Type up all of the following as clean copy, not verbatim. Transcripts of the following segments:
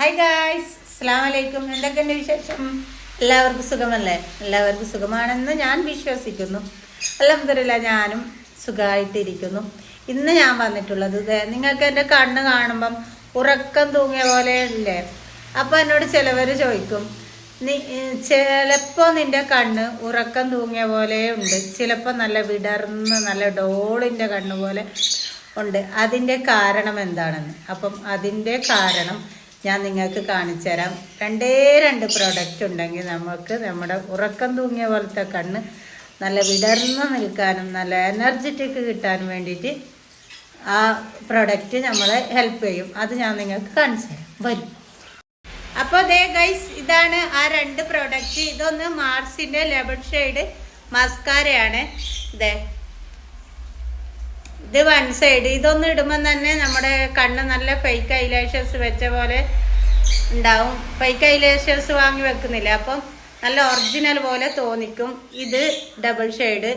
Hi guys, അസ്സലാമു അലൈക്കും. എന്തൊക്കെയുണ്ട് വിശേഷം? എല്ലാവർക്കും സുഖമല്ലേ? എല്ലാവർക്കും സുഖമാണെന്ന് ഞാൻ വിശ്വസിക്കുന്നു. അൽഹംദുലില്ലാഹ്, ഞാനും സുഖമായിട്ടിരിക്കുന്നു. ഇന്ന് ഞാൻ വന്നിട്ടുള്ളത് നിങ്ങൾക്ക് എൻ്റെ കണ്ണ് കാണുമ്പം ഉറക്കം തൂങ്ങിയ പോലെ ഇല്ലേ? അപ്പോൾ എന്നോട് ചിലവർ ചോദിക്കും, ചിലപ്പോൾ നിൻ്റെ കണ്ണ് ഉറക്കം തൂങ്ങിയ പോലെ ഉണ്ട്, ചിലപ്പോൾ നല്ല വിടർന്ന് നല്ല ഡോളിൻ്റെ കണ്ണ് പോലെ ഉണ്ട്. അതിൻ്റെ കാരണം എന്താണെന്ന്. അപ്പം അതിൻ്റെ കാരണം ഞാൻ നിങ്ങൾക്ക് കാണിച്ചു തരാം. രണ്ട് പ്രോഡക്റ്റ് ഉണ്ടെങ്കിൽ നമുക്ക് നമ്മുടെ ഉറക്കം തൂങ്ങിയ പോലത്തെ കണ്ണ് നല്ല വിടർന്ന് നിൽക്കാനും നല്ല എനർജറ്റിക് കിട്ടാനും വേണ്ടിയിട്ട് ആ പ്രൊഡക്റ്റ് നമ്മളെ ഹെൽപ്പ് ചെയ്യും. അത് ഞാൻ നിങ്ങൾക്ക് കാണിച്ചു തരാം. വരും. അപ്പോൾ ദേ ഗൈസ്, ഇതാണ് ആ രണ്ട് പ്രോഡക്റ്റ്. ഇതൊന്ന് മാർസിൻ്റെ ലെമൺ ഷെയ്ഡ് മസ്കാരയാണ്. ഇത് വൺ സൈഡ്. ഇതൊന്നും ഇടുമ്പോൾ തന്നെ നമ്മുടെ കണ്ണ് നല്ല ഫേക്ക് ഐലാഷസ് വെച്ച പോലെ ഉണ്ടാവും. ഫേക്ക് ഐലാഷസ് വാങ്ങി വെക്കുന്നില്ല, അപ്പം നല്ല ഒറിജിനൽ പോലെ തോന്നിക്കും. ഇത് ഡബിൾ ഷെയ്ഡ്.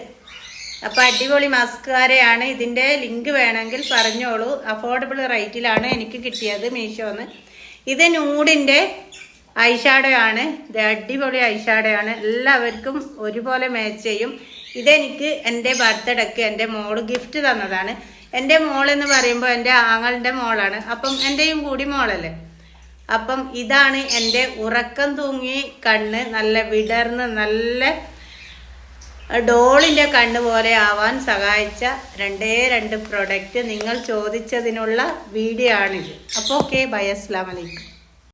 അപ്പം അടിപൊളി മസ്കാരയാണ്. ഇതിൻ്റെ ലിങ്ക് വേണമെങ്കിൽ പറഞ്ഞോളൂ. അഫോർഡബിൾ റേറ്റിലാണ് എനിക്ക് കിട്ടിയത് മീഷോന്ന്. ഇത് ന്യൂഡിൻ്റെ ഐഷാഡോ ആണ്. ഇത് അടിപൊളി ഐഷാഡോ ആണ്. എല്ലാവർക്കും ഒരുപോലെ മാച്ച് ചെയ്യും. ഇതെനിക്ക് എൻ്റെ ബർത്ത്ഡേക്ക് എൻ്റെ മോള് ഗിഫ്റ്റ് തന്നതാണ്. എൻ്റെ മോളെന്ന് പറയുമ്പോൾ എൻ്റെ ആങ്ങളുടെ മോളാണ്. അപ്പം എൻ്റെയും കൂടി മോളല്ലേ. അപ്പം ഇതാണ് എൻ്റെ ഉറക്കം തൂങ്ങി കണ്ണ് നല്ല വിടർന്ന് നല്ല ഡോളിൻ്റെ കണ്ണ് പോലെ ആവാൻ സഹായിച്ച രണ്ട് പ്രൊഡക്റ്റ്. നിങ്ങൾ ചോദിച്ചതിനുള്ള വീഡിയോ ആണിത്. അപ്പോൾ ഓക്കെ, ബൈ, അസ്സലാമു അലൈക്കും.